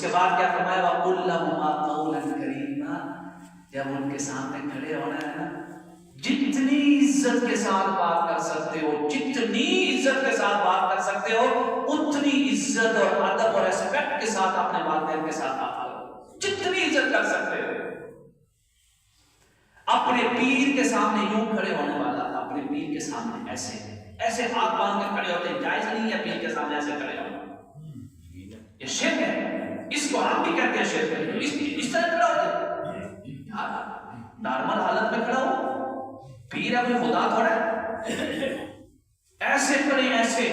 کے بعد کیا فرمایا وَقُلْ لَهُمَا قَوْلًا كَرِيمًا، جب ان کے سامنے کھڑے ہونا ہے نا، جتنی عزت کے ساتھ بات کر سکتے ہو، جتنی عزت کے ساتھ بات کر سکتے ہو، اتنی عزت اور ادب اور ریسپیکٹ کے ساتھ اپنے والدین کے ساتھ بات کرو، جتنی عزت کر سکتے ہو۔ اپنے پیر کے سامنے یوں کھڑے ہونے والا اپنے پیر کے سامنے ایسے ایسے ہاتھ باندھ کے کھڑے ہوتے ہیں، جائز نہیں ہے پیر کے سامنے ایسے کھڑے ہونا، یہ شرک ہے، اس کو ہم بھی کہتے ہیں شرک ہے۔ اس طرح کھڑا ہوتے نارمل حالت میں کھڑا ہو، پیر ہے کوئی خدا تھوڑا ہے، ایسے کھڑے ایسے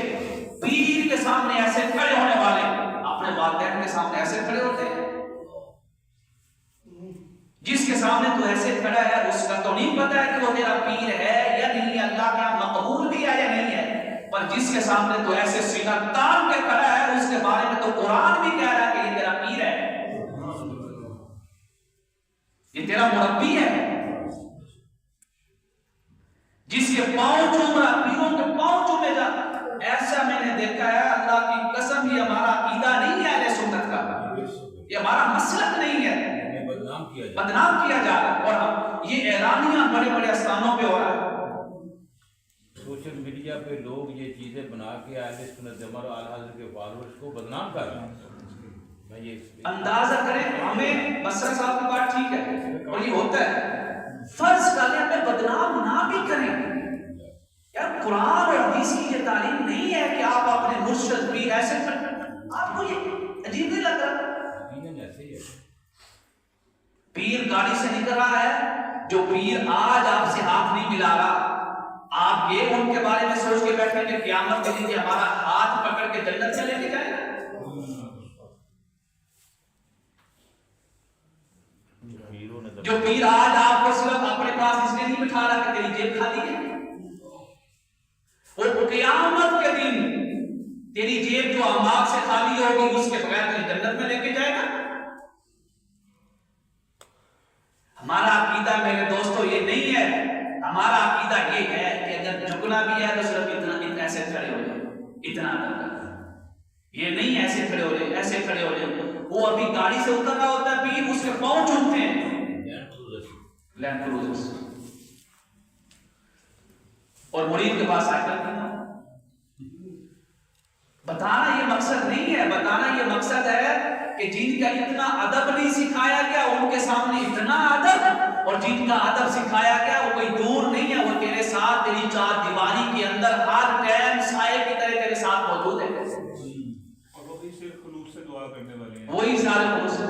پیر کے سامنے ایسے کھڑے ہونے والے اپنے والدین کے سامنے ایسے کھڑے ہوتے ہیں۔ جس کے سامنے تو ایسے کھڑا ہے اس کا تو نہیں پتا ہے کہ وہ تیرا پیر ہے یا نہیں ہے، اللہ کا مقبول بھی ہے یا نہیں ہے، پر جس کے سامنے تو ایسے سینہ تان کے کھڑا ہے اس کے بارے میں تو قرآن بھی کہہ رہا ہے کہ یہ تیرا پیر ہے، یہ تیرا مربی ہے۔ جس کے پاؤں چوم رہا، پیروں کے پاؤں چومے جاتا، ایسا میں نے دیکھا ہے، اللہ کی قسم یہ ہمارا عقیدہ نہیں ہے اہل سنت کا، یہ ہمارا مسلک نہیں ہے، بدنام کیا جا رہا ہے، اور یہ اعلانیہ بڑے بڑے استانوں پہ ہو رہا ہے۔ سوشل میڈیا پہ لوگ یہ چیزیں بنا کے اہل سنت جماعت اور اعلی حضرت کے فالوورز کو بدنام کر رہے ہیں۔ اندازہ کریں، ہمیں بصری صاحب کی بات ٹھیک ہے اور یہ ہوتا ہے، فرض کریں ہمیں بدنام نہ بھی کریں، یار قرآن اور حدیث کی یہ تعلیم نہیں ہے کہ آپ اپنے مرشد پیر ایسے کریں، آپ کو یہ عجیب نہیں لگ رہا؟ پیر گاڑی سے نکل رہا ہے، جو پیر آج آپ سے ہاتھ نہیں ملا رہا، آپ یہ ان کے بارے میں سوچ کے بیٹھے کہ قیامت کے دن ہمارا ہاتھ پکڑ کے جنت سے لے کے جائے گا؟ جو پیر آج آپ کو صرف اپنے پاس اس لیے نہیں بٹھا رہا کہ تیری جیب خالی ہے، وہ قیامت کے دن تیری جیب جو اعمال سے خالی ہوگی اس کے بغیر تیری جنت میں لے کے جائے گا۔ ہمارا عقیدہ میرے دوستو یہ نہیں ہے، ہمارا عقیدہ یہ ہے کہ اگر جھکنا بھی ہے تو صرف اتنا ایسے کھڑے ہو جائے، اتنا یہ نہیں ایسے کھڑے ہو جائے، ایسے کھڑے ہو جائے۔ وہ ابھی گاڑی سے اتر رہا ہوتا ہے، پیر اس کے پاؤں چومتے ہیں، لینڈ کروزر، اور مرید کے پاس آ کر بتانا یہ مقصد نہیں ہے، بتانا یہ مقصد ہے کہ جن کا اتنا ادب نہیں سکھایا گیا ان کے سامنے اتنا ادب، اور جن کا ادب سکھایا گیا وہ کوئی دور نہیں ہے، وہ تیرے ساتھ تیری چار دیواری کے اندر ہر ٹائم سائے کی طرح تیرے ساتھ موجود ہے، اور وہی صرف خلوص سے دعا کرنے والے ہیں، وہی سارے خلوص سے